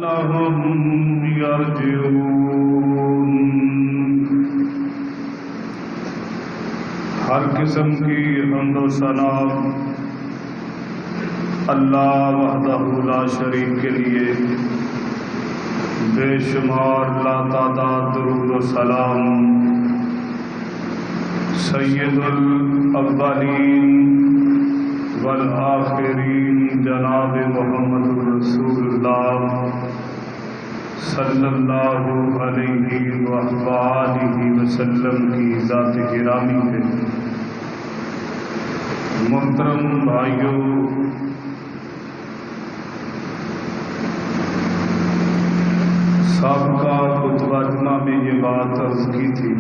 لعلهم يرجعون۔ ہر قسم کی حمد و ثنا اللہ وحدہ لا شریک کے لیے، بے شمار لا تعداد درود و سلام سید الاولین والآخرین جناب محمد رسول اللہ صلی اللہ علیہ وآلہ وسلم کی ذات گرامی ہے۔ محترم بھائیوں، سابقہ خطبہ جمعہ میں یہ بات عرض کی تھی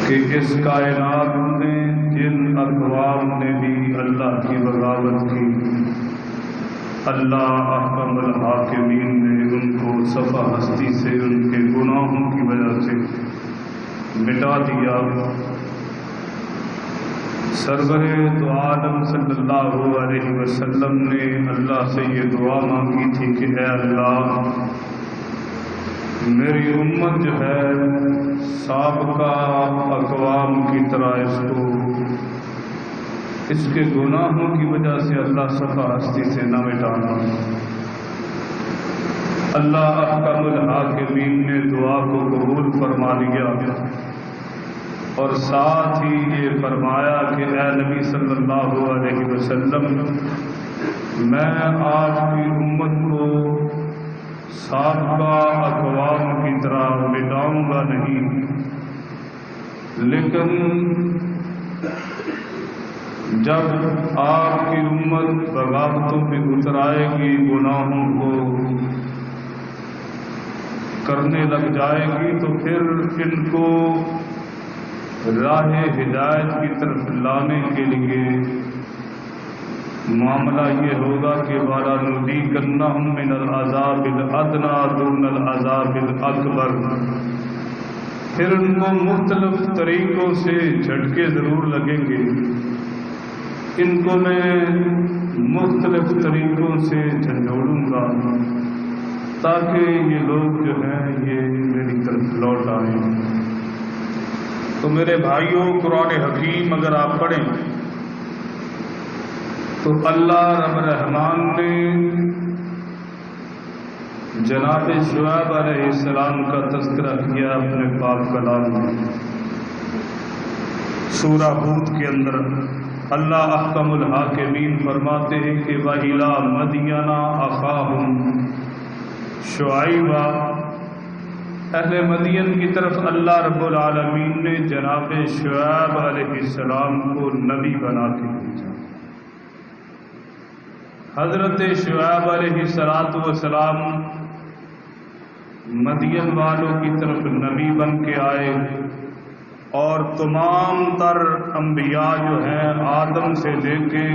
کہ اس کائنات میں جن اقوام نے بھی اللہ کی بغاوت کی، اللہ احکم الحاکمین نے ان کو صفحہ ہستی سے ان کے گناہوں کی وجہ سے مٹا دیا۔ سرور دو عالم صلی اللہ علیہ وسلم نے اللہ سے یہ دعا مانگی تھی کہ اے اللہ، میری امت جو ہے سابقہ اقوام کی طرح اس کے گناہوں کی وجہ سے اللہ صفحہ ہستی سے نہ مٹانا۔ اللہ احکم الحاکمین نے دعا کو قبول فرما لیا اور ساتھ ہی یہ فرمایا کہ اے نبی صلی اللہ علیہ وسلم، میں آپ کی امت کو سابقہ اقوام کی طرح مٹاؤں گا نہیں، لیکن جب آپ کی امت بغاوتوں پہ اتر آئے گی، گناہوں کو کرنے لگ جائے گی، تو پھر ان کو راہ ہدایت کی طرف لانے کے لیے معاملہ یہ ہوگا کہ وَلَنُذِيقَنَّهُم مِّنَ الْعَذَابِ الْأَدْنَىٰ دُونَ الْعَذَابِ الْأَكْبَرِ۔ پھر ان کو مختلف طریقوں سے جھٹکے ضرور لگیں گے، ان کو میں مختلف طریقوں سے جھنجھوڑوں گا تاکہ یہ لوگ جو ہیں یہ میری طرف لوٹ آئیں۔ تو میرے بھائیوں، قرآن حکیم اگر آپ پڑھیں تو اللہ رب الرحمن نے جناب شعیب علیہ السلام کا تذکرہ کیا اپنے پاک کلام میں۔ سورہ ہود کے اندر اللہ احکم الحاکمین فرماتے ہیں کہ وَإِلَىٰ مَدْيَنَ أَخَاهُمْ شُعَيْبًا، اہل مدین کی طرف اللہ رب العالمین نے جناب شعیب علیہ السلام کو نبی بنا کے بھیجا۔ حضرت شعیب علیہ السلام مدین والوں کی طرف نبی بن کے آئے، اور تمام تر انبیاء جو ہیں آدم سے لے کے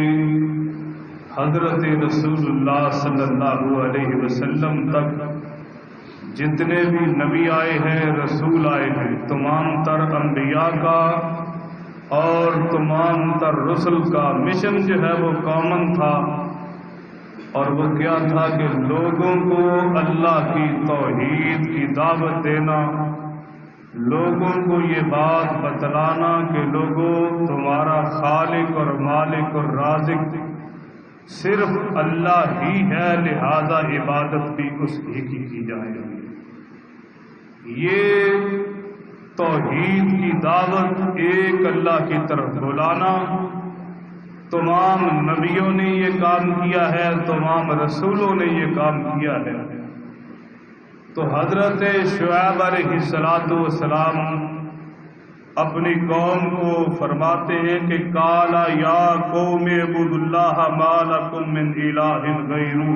حضرت رسول اللہ صلی اللہ علیہ وسلم تک جتنے بھی نبی آئے ہیں، رسول آئے ہیں، تمام تر انبیاء کا اور تمام تر رسل کا مشن جو ہے وہ کامن تھا، اور وہ کیا تھا کہ لوگوں کو اللہ کی توحید کی دعوت دینا، لوگوں کو یہ بات بتلانا کہ لوگوں، تمہارا خالق اور مالک اور رازق صرف اللہ ہی ہے، لہذا عبادت بھی اس ہی کی جائے گی۔ یہ توحید کی دعوت، ایک اللہ کی طرف بلانا، تمام نبیوں نے یہ کام کیا ہے، تمام رسولوں نے یہ کام کیا ہے۔ تو حضرت شعیب علیہ السلام اپنی قوم کو فرماتے ہیں کہ قال یا قوم اعبدوا اللہ ما لکم من الہ غیرہ۔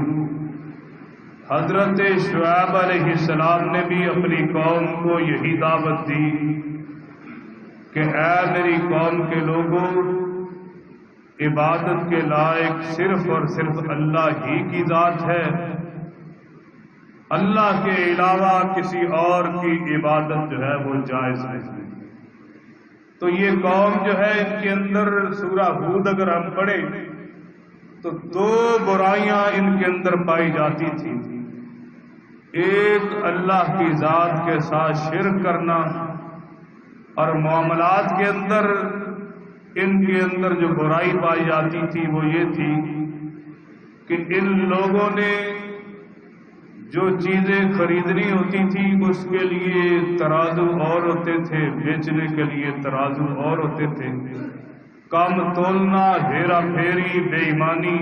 حضرت شعیب علیہ السلام نے بھی اپنی قوم کو یہی دعوت دی کہ اے میری قوم کے لوگوں، عبادت کے لائق صرف اور صرف اللہ ہی کی ذات ہے، اللہ کے علاوہ کسی اور کی عبادت جو ہے وہ جائز نہیں۔ تو یہ قوم جو ہے، ان کے اندر سورہ ہود اگر ہم پڑھیں تو دو برائیاں ان کے اندر پائی جاتی تھیں. ایک اللہ کی ذات کے ساتھ شرک کرنا، اور معاملات کے اندر ان کے اندر جو برائی پائی جاتی تھی وہ یہ تھی کہ ان لوگوں نے جو چیزیں خریدنی ہوتی تھی اس کے لیے ترازو اور ہوتے تھے، بیچنے کے لیے ترازو اور ہوتے تھے. کم تولنا، ہیرا پھیری، بے ایمانی،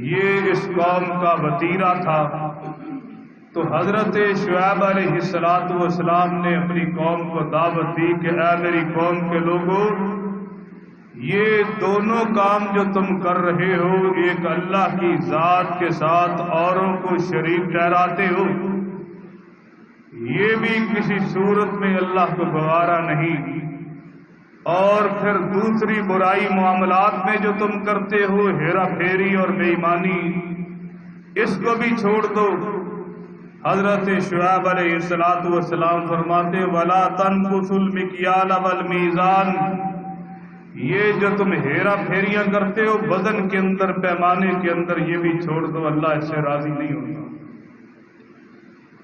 یہ اس قوم کا وتیرہ تھا. تو حضرت شعیب علیہ السلام نے اپنی قوم کو دعوت دی کہ اے میری قوم کے لوگوں، یہ دونوں کام جو تم کر رہے ہو، ایک اللہ کی ذات کے ساتھ اوروں کو شریک ٹھہراتے ہو، یہ بھی کسی صورت میں اللہ کو گوارا نہیں. اور پھر دوسری برائی معاملات میں جو تم کرتے ہو، ہیرا پھیری اور بے ایمانی، اس کو بھی چھوڑ دو. حضرت شعیب علیہ السلام فرماتے وَلَا تَنْقُصُوا الْمِكْيَالَ وَالْمِيزَانَ، یہ جو تم ہیرا پھیریاں کرتے ہو وزن کے اندر، پیمانے کے اندر، یہ بھی چھوڑ دو، اللہ اس سے راضی نہیں ہوتا.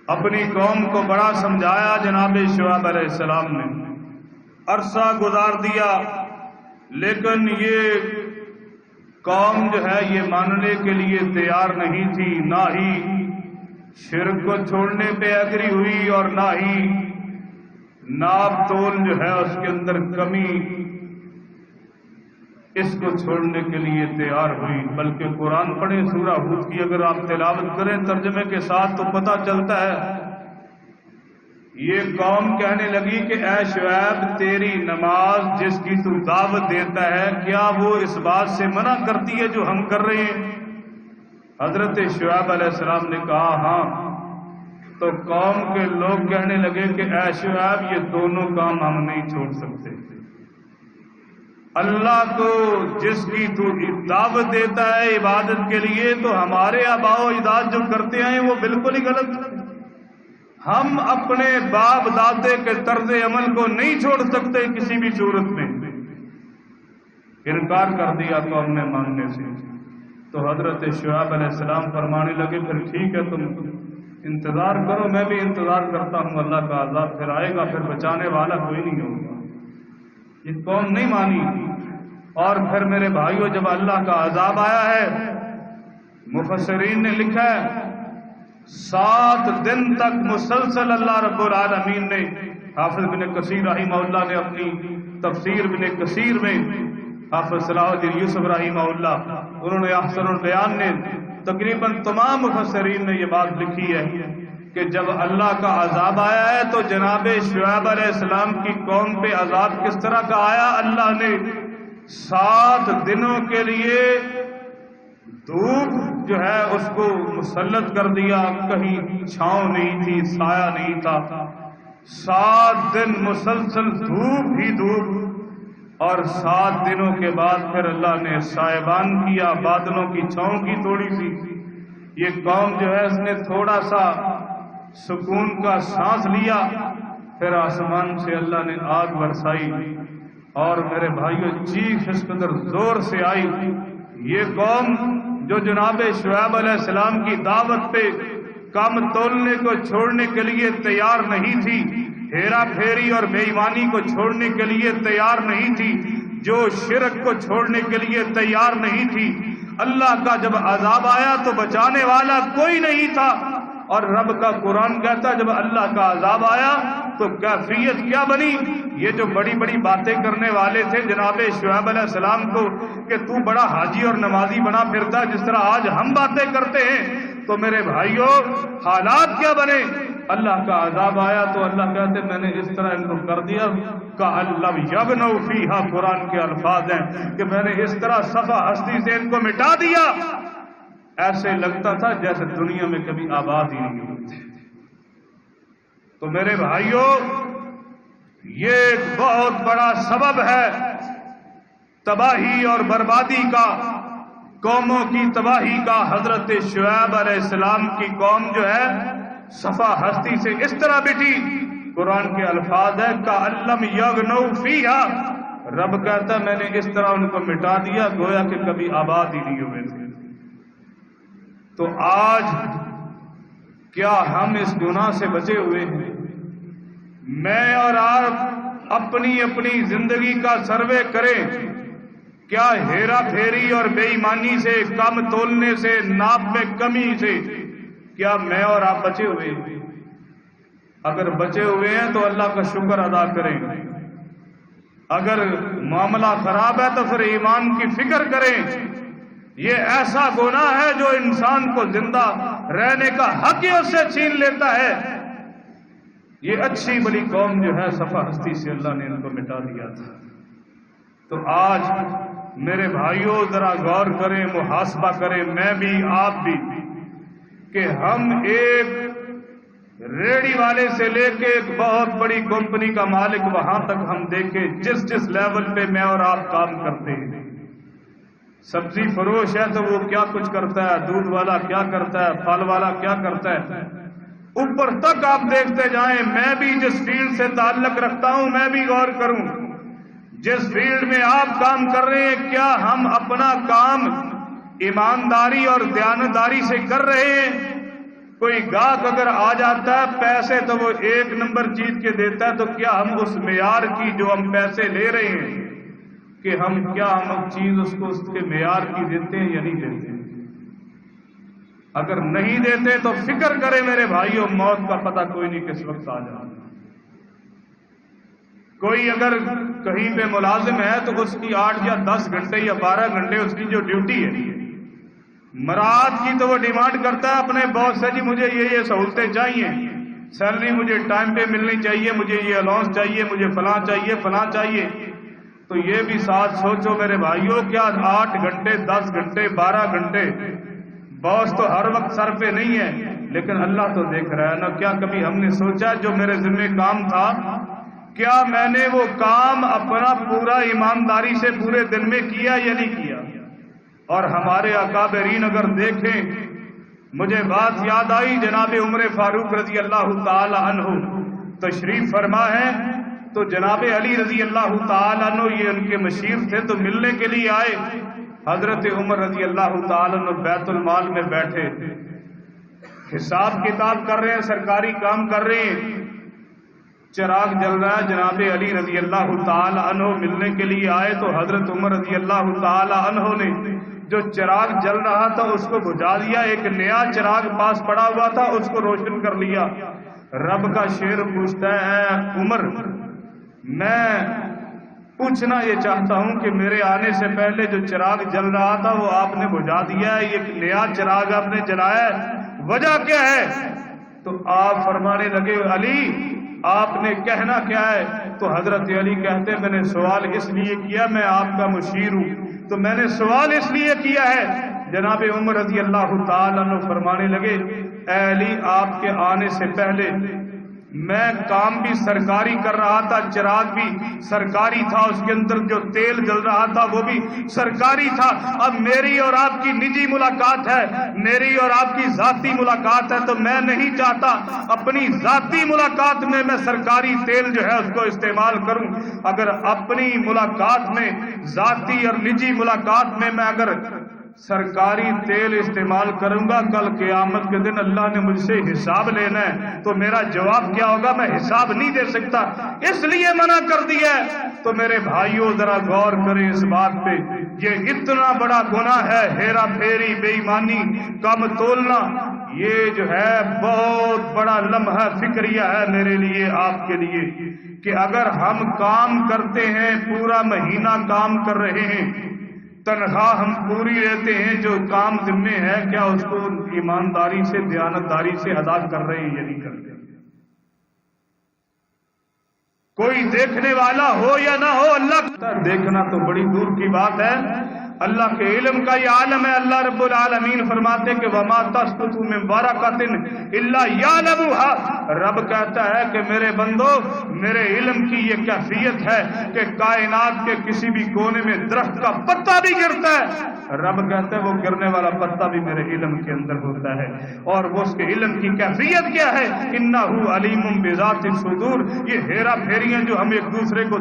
اپنی قوم کو بڑا سمجھایا جناب شعیب علیہ السلام نے، عرصہ گزار دیا، لیکن یہ قوم جو ہے یہ ماننے کے لیے تیار نہیں تھی. نہ ہی شرک کو چھوڑنے پہ اگری ہوئی، اور نہ ہی ناپ تول جو ہے اس کے اندر کمی، اس کو چھوڑنے کے لیے تیار ہوئی. بلکہ قرآن پڑھیں سورہ ہود کی، اگر آپ تلاوت کریں ترجمے کے ساتھ تو پتہ چلتا ہے. یہ قوم کہنے لگی کہ اے شعیب، تیری نماز جس کی تو دعوت دیتا ہے، کیا وہ اس بات سے منع کرتی ہے جو ہم کر رہے ہیں؟ حضرت شعیب علیہ السلام نے کہا ہاں. تو قوم کے لوگ کہنے لگے کہ اے شعیب، یہ دونوں کام ہم نہیں چھوڑ سکتے. اللہ کو جس کی تو دعوت دیتا ہے عبادت کے لیے، تو ہمارے آباء و اجداد جو کرتے ہیں وہ بالکل ہی غلط ہے. ہم اپنے باپ دادے کے طرز عمل کو نہیں چھوڑ سکتے کسی بھی صورت میں. انکار کر دیا قوم نے ماننے سے. تو حضرت شعیب علیہ السلام فرمانے لگے پھر ٹھیک ہے، تم انتظار کرو، میں بھی انتظار کرتا ہوں، اللہ کا عذاب پھر آئے گا، پھر بچانے والا کوئی نہیں ہوگا. یہ قوم نہیں مانی. اور پھر میرے بھائیوں، جب اللہ کا عذاب آیا ہے، مفسرین نے لکھا ہے 7 دن تک مسلسل اللہ رب العالمین نے، حافظ بن کثیر رحمہ اللہ نے اپنی تفسیر بن کثیر میں، حافظ صلاح الدین یوسف رحمہ اللہ، انہوں نے احسن البیان نے، تقریباً تمام مفسرین نے یہ بات لکھی ہے کہ جب اللہ کا عذاب آیا ہے تو جناب شعیب علیہ السلام کی قوم پہ عذاب کس طرح کا آیا. اللہ نے 7 دنوں کے لیے دھوپ جو ہے اس کو مسلط کر دیا. کہیں چھاؤں نہیں تھی، سایہ نہیں تھا. 7 دن مسلسل دھوپ ہی دھوپ، اور 7 دنوں کے بعد پھر اللہ نے سائبان کیا، بادلوں کی چھاؤں کی تھوڑی سی. یہ قوم جو ہے اس نے تھوڑا سا سکون کا سانس لیا. پھر آسمان سے اللہ نے آگ برسائی، اور میرے بھائیوں چیخ اس قدر زور سے آئی. یہ قوم جو جناب شعیب علیہ السلام کی دعوت پہ کام تولنے کو چھوڑنے کے لیے تیار نہیں تھی، ہیرا پھیری اور بے ایمانی کو چھوڑنے کے لیے تیار نہیں تھی، جو شرک کو چھوڑنے کے لیے تیار نہیں تھی، اللہ کا جب عذاب آیا تو بچانے والا کوئی نہیں تھا. اور رب کا قرآن کہتا جب اللہ کا عذاب آیا تو کیفیت کیا بنی. یہ جو بڑی بڑی باتیں کرنے والے تھے جناب شعیب علیہ السلام کو کہ تو بڑا حاجی اور نمازی بنا پھرتا جس طرح آج ہم باتیں کرتے ہیں، تو میرے بھائیوں حالات کیا بنے. اللہ کا عذاب آیا تو اللہ کہتے میں نے اس طرح ان کو کر دیا کأن لم یغنوا فیہا. قرآن کے الفاظ ہیں کہ میں نے اس طرح صفحہ ہستی سے ان کو مٹا دیا، ایسے لگتا تھا جیسے دنیا میں کبھی آباد ہی نہیں ہوتے. تو میرے بھائیوں یہ ایک بہت بڑا سبب ہے تباہی اور بربادی کا، قوموں کی تباہی کا. حضرت شعیب علیہ السلام کی قوم جو ہے صفحہ ہستی سے اس طرح مٹی. قرآن کے الفاظ ہے کأن لم یغنوا فیہا. رب کہتا ہے میں نے اس طرح ان کو مٹا دیا گویا کہ کبھی آباد ہی نہیں ہوئے تھے۔ تو آج کیا ہم اس گناہ سے بچے ہوئے ہیں؟ میں اور آپ اپنی اپنی زندگی کا سروے کریں، کیا ہیرا پھیری اور بے ایمانی سے، کم تولنے سے، ناپ میں کمی سے کیا میں اور آپ بچے ہوئے ہیں؟ اگر بچے ہوئے ہیں تو اللہ کا شکر ادا کریں، اگر معاملہ خراب ہے تو پھر ایمان کی فکر کریں۔ یہ ایسا گناہ ہے جو انسان کو زندہ رہنے کا حق ہی اس سے چھین لیتا ہے۔ یہ اچھی بڑی قوم جو ہے صفا ہستی سے اللہ نے ان کو مٹا دیا تھا۔ تو آج میرے بھائیوں ذرا غور کریں، محاسبہ کریں، میں بھی آپ بھی، کہ ہم ایک ریڑھی والے سے لے کے ایک بہت بڑی کمپنی کا مالک وہاں تک ہم دیکھیں جس لیول پہ میں اور آپ کام کرتے ہیں۔ سبزی فروش ہے تو وہ کیا کچھ کرتا ہے، دودھ والا کیا کرتا ہے، پھل والا کیا کرتا ہے، اوپر تک آپ دیکھتے جائیں۔ میں بھی جس فیلڈ سے تعلق رکھتا ہوں میں بھی غور کروں، جس فیلڈ میں آپ کام کر رہے ہیں کیا ہم اپنا کام ایمانداری اور دیانتداری سے کر رہے ہیں؟ کوئی گاہک اگر آ جاتا ہے پیسے تو وہ ایک نمبر چیز کے دیتا ہے، تو کیا ہم اس معیار کی جو ہم پیسے لے رہے ہیں کہ ہم چیز اس کو اس کے معیار کی دیتے ہیں یا نہیں دیتے؟ اگر نہیں دیتے تو فکر کرے میرے بھائیوں، موت کا پتہ کوئی نہیں کس وقت آ جائے۔ کوئی اگر کہیں پہ ملازم ہے تو اس کی 8 یا 10 گھنٹے یا 12 گھنٹے اس کی جو ڈیوٹی ہے، مراعات کی تو وہ ڈیمانڈ کرتا ہے اپنے باس سے، جی مجھے یہ سہولتیں چاہیے، سیلری مجھے ٹائم پہ ملنی چاہیے، مجھے یہ الاؤنس چاہیے، مجھے فلاں چاہیے فلاں چاہیے۔ تو یہ بھی ساتھ سوچو میرے بھائیوں، کیا 8 گھنٹے 10 گھنٹے 12 گھنٹے باس تو ہر وقت سر پہ نہیں ہے، لیکن اللہ تو دیکھ رہا ہے نا۔ کیا کبھی ہم نے سوچا جو میرے ذمہ کام تھا کیا میں نے وہ کام اپنا پورا ایمانداری سے پورے دن میں کیا یا نہیں کیا؟ اور ہمارے اکابرین اگر دیکھیں، مجھے بات یاد آئی، جناب عمر فاروق رضی اللہ تعالی عنہ تشریف فرما ہے، تو جناب علی رضی اللہ تعالی عنہ یہ ان کے مشیر تھے، تو ملنے کے لیے آئے۔ حضرت عمر رضی اللہ تعالی عنہ بیت المال میں بیٹھے، حساب کتاب کر رہے ہیں، سرکاری کام کر رہے ہیں، چراغ جل رہا ہے، جناب علی رضی اللہ تعالی عنہ ملنے کے لیے آئے، تو حضرت عمر رضی اللہ تعالی عنہ نے جو چراغ جل رہا تھا اس کو بجھا دیا، ایک نیا چراغ پاس پڑا ہوا تھا اس کو روشن کر لیا۔ رب کا شعر پوچھتا ہے، عمر میں پوچھنا یہ چاہتا ہوں کہ میرے آنے سے پہلے جو چراغ جل رہا تھا وہ آپ نے بجھا دیا ہے، ایک نیا چراغ آپ نے جلایا ہے، وجہ کیا ہے؟ تو آپ فرمانے لگے، علی آپ نے کہنا کیا ہے؟ تو حضرت علی کہتے میں نے سوال اس لیے کیا، میں آپ کا مشیر ہوں تو میں نے سوال اس لیے کیا ہے۔ جناب عمر رضی اللہ تعالیٰ عنہ فرمانے لگے، اے علی آپ کے آنے سے پہلے میں کام بھی سرکاری کر رہا تھا، چراغ بھی سرکاری تھا، اس کے اندر جو تیل جل رہا تھا وہ بھی سرکاری تھا۔ اب میری اور آپ کی نجی ملاقات ہے، میری اور آپ کی ذاتی ملاقات ہے، تو میں نہیں چاہتا اپنی ذاتی ملاقات میں سرکاری تیل جو ہے اس کو استعمال کروں۔ اگر اپنی ملاقات میں، ذاتی اور نجی ملاقات میں اگر سرکاری تیل استعمال کروں گا، کل قیامت کے دن اللہ نے مجھ سے حساب لینا ہے، تو میرا جواب کیا ہوگا؟ میں حساب نہیں دے سکتا، اس لیے منع کر دیا ہے۔ تو میرے بھائیوں ذرا غور کریں اس بات پہ، یہ اتنا بڑا گناہ ہے، ہیرا پھیری، بے ایمانی، کم تولنا، یہ جو ہے بہت بڑا لمحہ فکریہ ہے میرے لیے، آپ کے لیے، کہ اگر ہم کام کرتے ہیں، پورا مہینہ کام کر رہے ہیں، تنخواہ ہم پوری لیتے ہیں، جو کام ذمہ ہے کیا اس کو ایمانداری سے، دیانتداری سے ادا کر رہے ہیں یا نہیں کرتے؟ کوئی دیکھنے والا ہو یا نہ ہو، اللہ دیکھنا تو بڑی دور کی بات ہے، اللہ کے علم کا یہ عالم ہے۔ اللہ رب العالمین فرماتے کہ وما تسقط من ورقۃ الا یعلمها، رب کہتا ہے کہ میرے بندو میرے علم کی یہ کیفیت ہے کہ کائنات کے کسی بھی کونے میں درخت کا پتا بھی گرتا ہے، رب کہتا ہے وہ گرنے والا پتا بھی میرے علم کے اندر ہوتا ہے، اور وہ اس کے علم کی کیفیت کیا ہے، انہ علیم بذات الصدور، یہ ہیرا پھیریاں جو ہم ایک دوسرے کو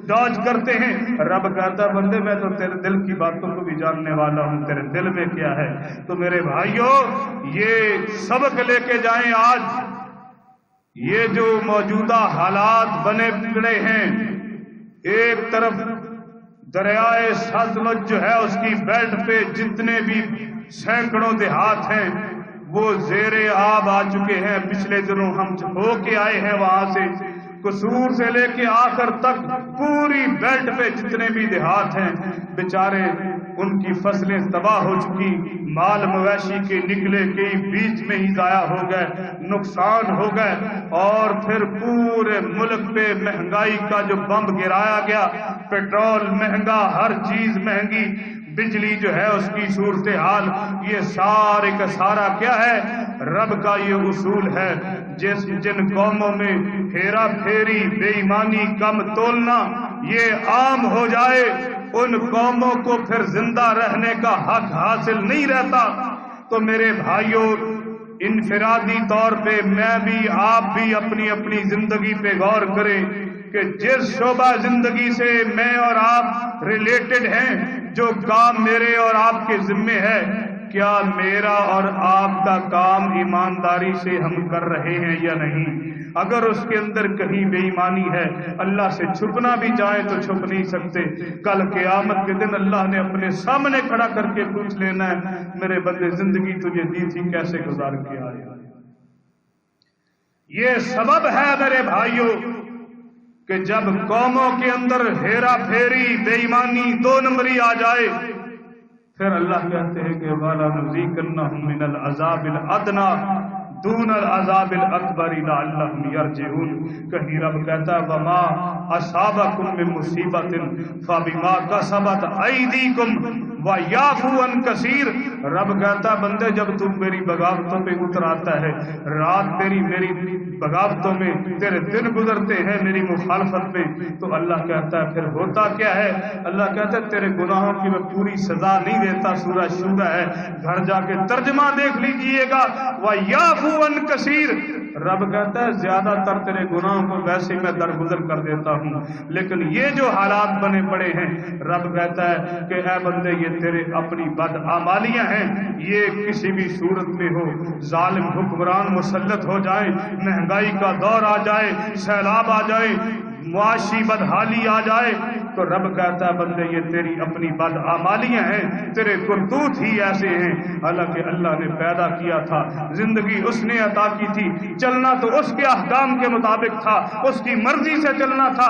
ڈاج کرتے ہیں، رب کہتا ہے بندے میں تو تیرے دل کی باتوں کو بھی جاننے والا ہوں، تیرے دل میں کیا ہے۔ تو میرے بھائیوں یہ سبق لے کے جائیں، آج یہ جو موجودہ حالات بنے پڑے ہیں، ایک طرف دریائے ستلج جو ہے اس کی بیلٹ پہ جتنے بھی سینکڑوں دیہات ہیں وہ زیر آب آ چکے ہیں، پچھلے دنوں ہم ہو کے آئے ہیں وہاں سے، قصور سے لے کے آخر تک پوری بیلٹ پہ جتنے بھی دیہات ہیں بیچارے ان کی فصلیں تباہ ہو چکی، مال مویشی کے نکلے کئی بیچ میں ہی ضائع ہو گئے، نقصان ہو گئے، اور پھر پورے ملک پہ مہنگائی کا جو بم گرایا گیا، پیٹرول مہنگا، ہر چیز مہنگی، بجلی جو ہے اس کی صورتحال، یہ سارے کا سارا کیا ہے، رب کا یہ اصول ہے، جن قوموں میں ہیرا پھیری بے ایمانی کم تولنا یہ عام ہو جائے ان قوموں کو پھر زندہ رہنے کا حق حاصل نہیں رہتا۔ تو میرے بھائیوں انفرادی طور پہ میں بھی آپ بھی اپنی اپنی زندگی پہ غور کریں کہ جس شعبہ زندگی سے میں اور آپ ریلیٹڈ ہیں، جو کام میرے اور آپ کے ذمے ہے، کیا میرا اور آپ کا کام ایمانداری سے ہم کر رہے ہیں یا نہیں؟ اگر اس کے اندر کہیں بے ایمانی ہے، اللہ سے چھپنا بھی چاہے تو چھپ نہیں سکتے، کل قیامت کے دن اللہ نے اپنے سامنے کھڑا کر کے پوچھ لینا ہے میرے بندے زندگی تجھے دی تھی کیسے گزار کے آئے۔ یہ سبب ہے میرے بھائیوں کہ جب قوموں کے اندر ہیرا پھیری بے ایمانی دو نمبری آ جائے، پھر اللہ کہتے ہیں کہ وَلَا نُذِيقَنَّهُم مِّنَ الْعَذَابِ الْأَدْنَىٰ دُونَ الْعَذَابِ الْأَكْبَرِ لَعَلَّهُمْ يَرْجِعُونَ۔ کہیں رب کہتا ہے وَمَا أَصَابَكُم مِّن مُّصِيبَةٍ فَبِمَا كَسَبَتْ أَيْدِيكُمْ وَيَعْفُو عَن كَثِيرٍ، رب کہتا ہے بندے جب تم میری بغاوتوں پہ اتر آتا ہے، رات تیری میری بغاوتوں میں، تیرے دن گزرتے ہیں میری مخالفت میں، تو اللہ کہتا ہے پھر ہوتا کیا ہے، اللہ کہتا ہے تیرے گناہوں کی میں پوری سزا نہیں دیتا، سورہ شورہ ہے، گھر جا کے ترجمہ دیکھ لیجئے گا، وَيَعْفُو عَن كَثِيرٍ، رب کہتا ہے زیادہ تر تیرے گناہوں کو ویسے میں درگزر کر دیتا ہوں، لیکن یہ جو حالات بنے پڑے ہیں، رب کہتا ہے کہ اے بندے یہ تیرے اپنی بدعمالیاں ہیں، یہ کسی بھی صورت میں ہو، ظالم حکمران مسلط ہو جائیں، مہنگائی کا دور آ جائے، سیلاب آ جائے، معاشی بدحالی آ جائے، تو رب کہتا ہے بندے یہ تیری اپنی بدعمالیاں ہیں، تیرے کرتوت ہی ایسے ہیں، حالانکہ اللہ نے پیدا کیا تھا، زندگی اس نے عطا کی تھی، چلنا تو اس کے احکام کے مطابق تھا، اس کی مرضی سے چلنا تھا،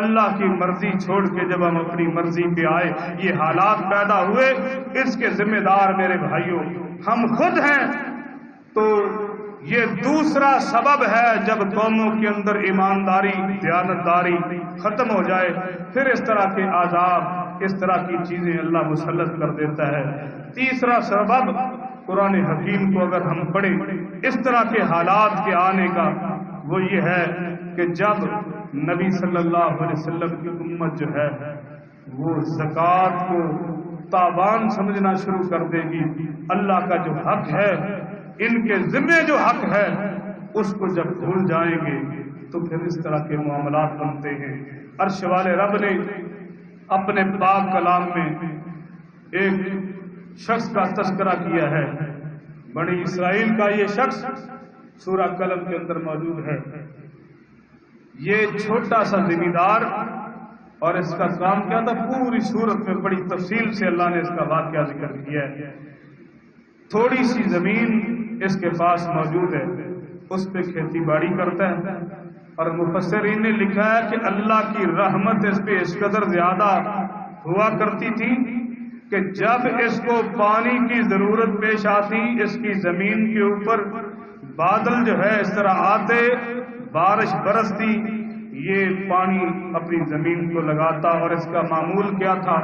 اللہ کی مرضی چھوڑ کے جب ہم اپنی مرضی پہ آئے یہ حالات پیدا ہوئے، اس کے ذمہ دار میرے بھائیوں ہم خود ہیں۔ تو یہ دوسرا سبب ہے جب قوموں کے اندر ایمانداری دیانتداری ختم ہو جائے، پھر اس طرح کے عذاب اس طرح کی چیزیں اللہ مسلط کر دیتا ہے۔ تیسرا سبب قرآن حکیم کو اگر ہم پڑھیں اس طرح کے حالات کے آنے کا، وہ یہ ہے کہ جب نبی صلی اللہ علیہ وسلم کی امت جو ہے وہ زکوٰۃ کو تاوان سمجھنا شروع کر دے گی، اللہ کا جو حق ہے، ان کے ذمے جو حق ہے اس کو جب بھول جائیں گے تو پھر اس طرح کے معاملات بنتے ہیں۔ عرش والے رب نے اپنے پاک کلام میں ایک شخص کا تذکرہ کیا ہے، بنی اسرائیل کا یہ شخص سورہ قلم کے اندر موجود ہے۔ یہ چھوٹا سا زمیندار، اور اس کا کام کیا تھا، پوری سورت میں بڑی تفصیل سے اللہ نے اس کا واقعہ ذکر کیا ہے۔ تھوڑی سی زمین اس کے پاس موجود ہے، اس پہ کھیتی باڑی کرتا ہے، اور مفسرین نے لکھا ہے کہ اللہ کی رحمت اس پہ اس قدر زیادہ ہوا کرتی تھی کہ جب اس کو پانی کی ضرورت پیش آتی، اس کی زمین کے اوپر بادل جو ہے اس طرح آتے، بارش برستی، یہ پانی اپنی زمین کو لگاتا، اور اس کا معمول کیا تھا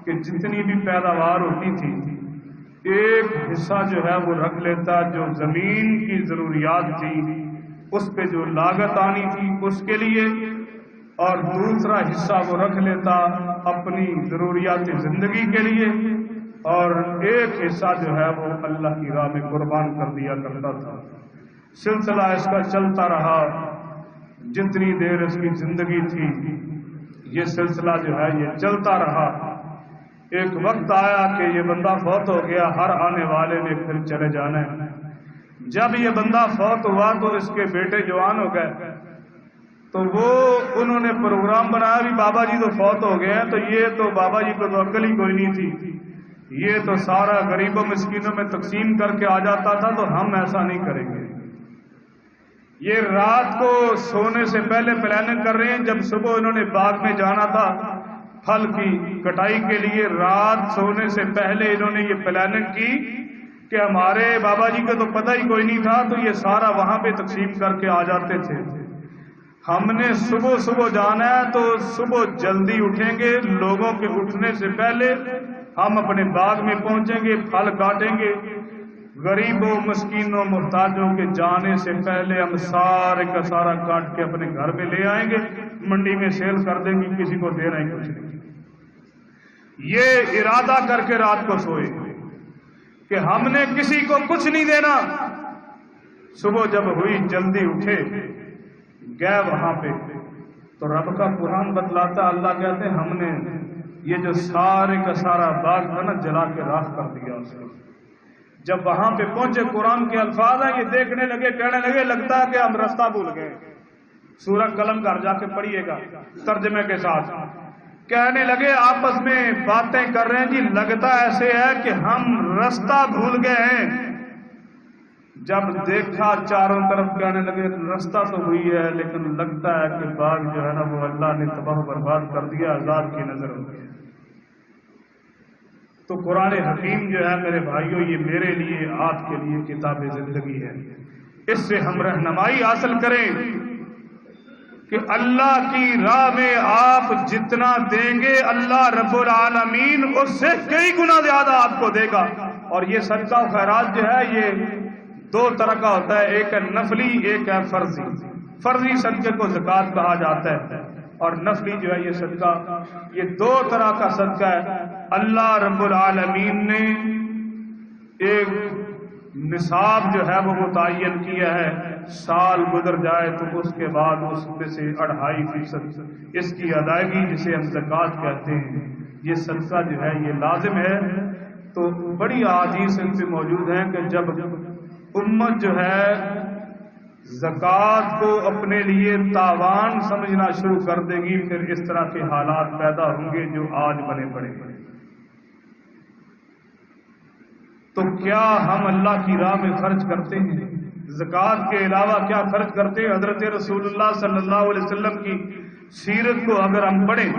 کہ جتنی بھی پیداوار ہوتی تھی ایک حصہ جو ہے وہ رکھ لیتا جو زمین کی ضروریات تھی، اس پہ جو لاگت آنی تھی اس کے لیے، اور دوسرا حصہ وہ رکھ لیتا اپنی ضروریات زندگی کے لیے، اور ایک حصہ جو ہے وہ اللہ کی راہ میں قربان کر دیا کرتا تھا۔ سلسلہ اس کا چلتا رہا جتنی دیر اس کی زندگی تھی، یہ سلسلہ جو ہے یہ چلتا رہا۔ ایک وقت آیا کہ یہ بندہ فوت ہو گیا، ہر آنے والے نے پھر چلے جانا ہے۔ جب یہ بندہ فوت ہوا تو اس کے بیٹے جوان ہو گئے، تو وہ انہوں نے پروگرام بنایا بھی بابا جی تو فوت ہو گئے ہیں، تو یہ تو بابا جی کو تو عقل ہی کوئی نہیں تھی، یہ تو سارا غریبوں مسکینوں میں تقسیم کر کے آ جاتا تھا، تو ہم ایسا نہیں کریں گے۔ یہ رات کو سونے سے پہلے پلاننگ کر رہے ہیں، جب صبح انہوں نے باغ میں جانا تھا پھل کی کٹائی کے لیے، رات سونے سے پہلے انہوں نے یہ پلاننگ کی کہ ہمارے بابا جی کو تو پتہ ہی کوئی نہیں تھا، تو یہ سارا وہاں پہ تقسیم کر کے آ جاتے تھے۔ ہم نے صبح صبح جانا ہے تو صبح جلدی اٹھیں گے، لوگوں کے اٹھنے سے پہلے ہم اپنے باغ میں پہنچیں گے، پھل کاٹیں گے، غریبوں مسکینوں محتاجوں کے جانے سے پہلے ہم سارے کا سارا کاٹ کے اپنے گھر میں لے آئیں گے، منڈی میں سیل کر دیں گے، کسی کو دینا ہی کچھ نہیں۔ یہ ارادہ کر کے رات کو سوئے کہ ہم نے کسی کو کچھ نہیں دینا۔ صبح جب ہوئی جلدی اٹھے، گئے وہاں پہ، تو رب کا قرآن بتلاتا، اللہ کہتے ہیں ہم نے یہ جو سارے کا سارا باغ تھا نا جلا کے راکھ کر دیا اس کو۔ جب وہاں پہ پہنچے قرآن کے الفاظ ہیں، یہ دیکھنے لگے، کہنے لگے لگتا ہے کہ ہم راستہ بھول گئے۔ سورہ قلم گھر جا کے پڑھیے گا ترجمے کے ساتھ۔ کہنے لگے آپس میں باتیں کر رہے ہیں، جی لگتا ایسے ہے کہ ہم راستہ بھول گئے ہیں۔ جب دیکھا چاروں طرف، کہنے لگے راستہ تو ہوئی ہے لیکن لگتا ہے کہ باغ جو ہے نا وہ اللہ نے تباہ و برباد کر دیا، عذاب کی نظر ہو گیا۔ تو قرآن حکیم جو ہے میرے بھائیوں، یہ میرے لیے آپ کے لیے کتاب زندگی ہے۔ اس سے ہم رہنمائی حاصل کریں کہ اللہ کی راہ میں آپ جتنا دیں گے اللہ رب العالمین اس سے کئی گنا زیادہ آپ کو دے گا۔ اور یہ صدقہ و خیرات جو ہے یہ دو طرح کا ہوتا ہے، ایک ہے نفلی، ایک ہے فرضی۔ فرضی صدقے کو زکوٰۃ کہا جاتا ہے، اور نفلی جو ہے یہ صدقہ، یہ دو طرح کا صدقہ ہے۔ اللہ رب العالمین نے ایک نصاب جو ہے وہ متعین کیا ہے، سال گزر جائے تو اس کے بعد اس میں سے 2.5% اس کی ادائیگی، جسے ہم زکوٰۃ کہتے ہیں، یہ صدقہ جو ہے یہ لازم ہے۔ تو بڑی احادیث ان پہ موجود ہیں کہ جب امت جو ہے زکوٰۃ کو اپنے لیے تاوان سمجھنا شروع کر دے گی، پھر اس طرح کے حالات پیدا ہوں گے جو آج بنے پڑے ہیں۔ تو کیا ہم اللہ کی راہ میں خرچ کرتے ہیں؟ زکوٰۃ کے علاوہ کیا خرچ کرتے ہیں؟ حضرت رسول اللہ صلی اللہ علیہ وسلم کی سیرت کو اگر ہم پڑھیں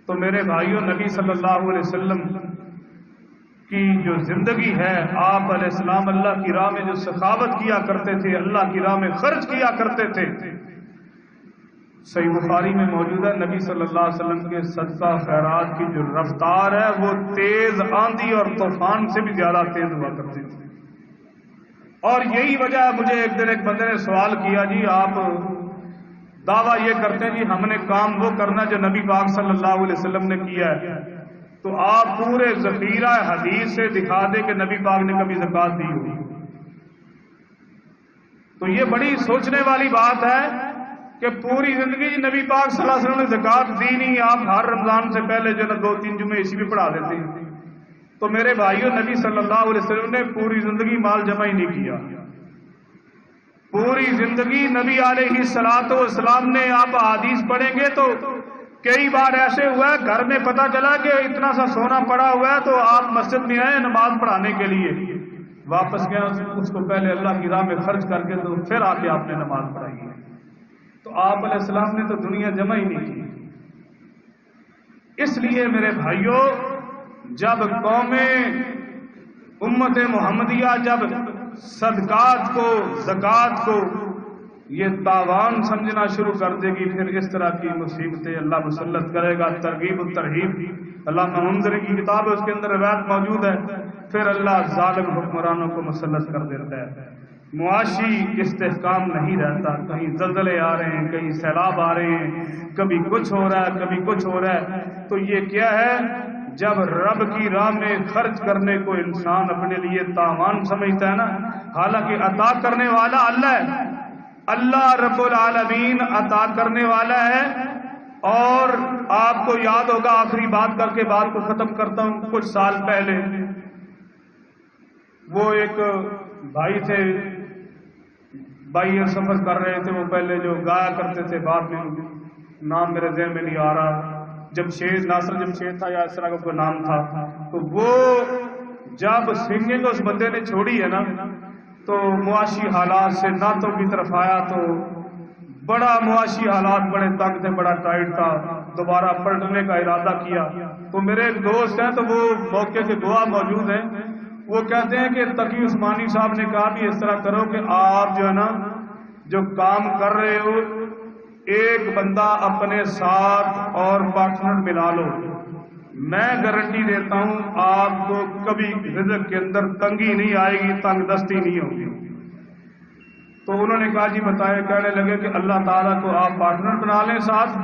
تو میرے بھائیوں، نبی صلی اللہ علیہ وسلم کی جو زندگی ہے، آپ علیہ السلام اللہ کی راہ میں جو سخاوت کیا کرتے تھے، اللہ کی راہ میں خرچ کیا کرتے تھے، صحیح بخاری میں موجود ہے نبی صلی اللہ علیہ وسلم کے صدقہ خیرات کی جو رفتار ہے وہ تیز آندھی اور طوفان سے بھی زیادہ تیز ہوا کرتی تھی۔ اور یہی وجہ ہے، مجھے ایک دن ایک بندے نے سوال کیا، جی آپ دعویٰ یہ کرتے ہیں جی ہم نے کام وہ کرنا جو نبی پاک صلی اللہ علیہ وسلم نے کیا ہے، تو آپ پورے ذخیرہ حدیث سے دکھا دیں کہ نبی پاک نے کبھی زکوٰۃ دی ہوگی۔ تو یہ بڑی سوچنے والی بات ہے کہ پوری زندگی نبی پاک صلی اللہ علیہ وسلم نے زکوٰۃ دی نہیں، آپ ہر رمضان سے پہلے جو ہے 2-3 جمعے اسی بھی پڑھا دیتے ہیں۔ تو میرے بھائیوں، نبی صلی اللہ علیہ وسلم نے پوری زندگی مال جمع ہی نہیں کیا۔ پوری زندگی نبی علیہ الصلوۃ والسلام نے، آپ احادیث پڑھیں گے تو کئی بار ایسے ہوا ہے گھر میں پتہ چلا کہ اتنا سا سونا پڑا ہوا ہے، تو آپ مسجد میں آئے نماز پڑھانے کے لیے، واپس گئے اس کو پہلے اللہ کی راہ میں خرچ کر کے تو پھر آ کے آپ نے نماز پڑھائی ہے۔ تو آپ علیہ السلام نے تو دنیا جمع ہی نہیں کی۔ اس لیے میرے بھائیوں، جب قومیں امت محمدیہ جب صدقات کو، زکوٰۃ کو یہ تاوان سمجھنا شروع کر دے گی، پھر اس طرح کی مصیبتیں اللہ مسلط کرے گا۔ ترغیب و ترہیب علامہ منذری کی کتاب ہے، اس کے اندر روایت موجود ہے، پھر اللہ ظالم حکمرانوں کو مسلط کر دیتا ہے۔ معاشی استحکام نہیں رہتا، کہیں زلزلے آ رہے ہیں، کہیں سیلاب آ رہے ہیں، کبھی کچھ ہو رہا ہے، کبھی کچھ ہو رہا ہے۔ تو یہ کیا ہے؟ جب رب کی راہ میں خرچ کرنے کو انسان اپنے لیے تاوان سمجھتا ہے نا، حالانکہ عطا کرنے والا اللہ ہے، اللہ رب العالمین عطا کرنے والا ہے۔ اور آپ کو یاد ہوگا، آخری بات کر کے بات کو ختم کرتا ہوں، کچھ سال پہلے وہ ایک بھائی تھے، بھائی سفر کر رہے تھے، وہ پہلے جو گایا کرتے تھے، بعد میں نام میرے ذہن میں نہیں آ رہا، جمشید، ناصر جمشید تھا یا اس طرح کا کوئی نام تھا۔ تو وہ جب سنگنگ اس بندے نے چھوڑی ہے نا، تو معاشی حالات سے نعتوں کی طرف آیا، تو بڑا معاشی حالات بڑے تنگ تھے، بڑا ٹائٹ تھا، دوبارہ پلٹنے کا ارادہ کیا۔ تو میرے ایک دوست ہیں، تو وہ موقع کے گواہ موجود ہیں، وہ کہتے ہیں کہ تقی عثمانی صاحب نے کہا بھی اس طرح کرو کہ آپ جو ہے نا، جو کام کر رہے ہو، ایک بندہ اپنے ساتھ اور پارٹنر ملا لو، میں گارنٹی دیتا ہوں آپ کو کبھی رزق کے اندر تنگی نہیں آئے گی، تنگ دستی نہیں ہوگی۔ تو انہوں نے کہا جی بتائے، کہنے لگے کہ اللہ تعالیٰ کو آپ پارٹنر بنا لیں ساتھ،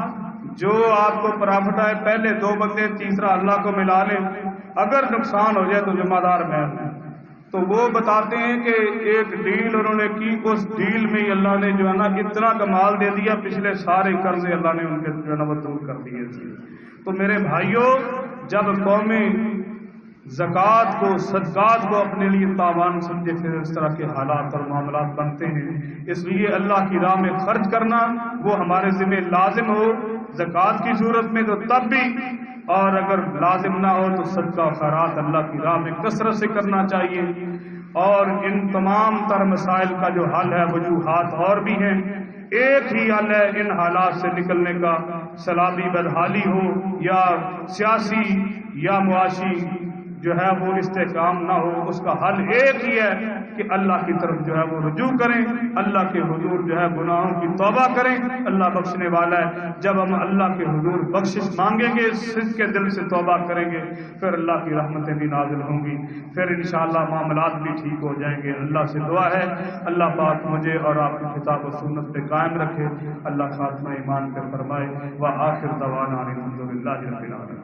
جو آپ کو پرافٹ آئے، پہلے 2 بندے، تیسرا اللہ کو ملا لیں، اگر نقصان ہو جائے تو ذمہ دار میں ہوں۔ تو وہ بتاتے ہیں کہ ایک ڈیل انہوں نے کی، اس ڈیل میں ہی اللہ نے جو ہے نا اتنا کمال دے دیا، پچھلے سارے قرضے اللہ نے ان کے جو ہے نا وہ دور کر دیے تھے۔ تو میرے بھائیوں، جب قومیں زکوٰۃ کو، صدقات کو اپنے لیے تاوان سمجھے، پھر اس طرح کے حالات اور معاملات بنتے ہیں۔ اس لیے اللہ کی راہ میں خرچ کرنا وہ ہمارے ذمہ لازم ہو، زکوٰۃ کی صورت میں تو تب بھی، اور اگر لازم نہ ہو تو صدقہ و خیرات اللہ کی راہ میں کثرت سے کرنا چاہیے۔ اور ان تمام تر مسائل کا جو حل ہے، وجوہات اور بھی ہیں، ایک ہی حل ہے ان حالات سے نکلنے کا، سلابی بدحالی ہو یا سیاسی یا معاشی جو ہے وہ استحکام نہ ہو، اس کا حل ایک ہی ہے کہ اللہ کی طرف جو ہے وہ رجوع کریں، اللہ کے حضور جو ہے گناہوں کی توبہ کریں، اللہ بخشنے والا ہے۔ جب ہم اللہ کے حضور بخشش مانگیں گے، صدق کے دل سے توبہ کریں گے، پھر اللہ کی رحمتیں بھی نازل ہوں گی، پھر انشاءاللہ معاملات بھی ٹھیک ہو جائیں گے۔ اللہ سے دعا ہے اللہ پاک مجھے اور آپ کی کتاب و سنت پہ قائم رکھے، اللہ خاتمہ ایمان پہ فرمائے۔ وآخر دعوانا الحمدللہ رب العالمین۔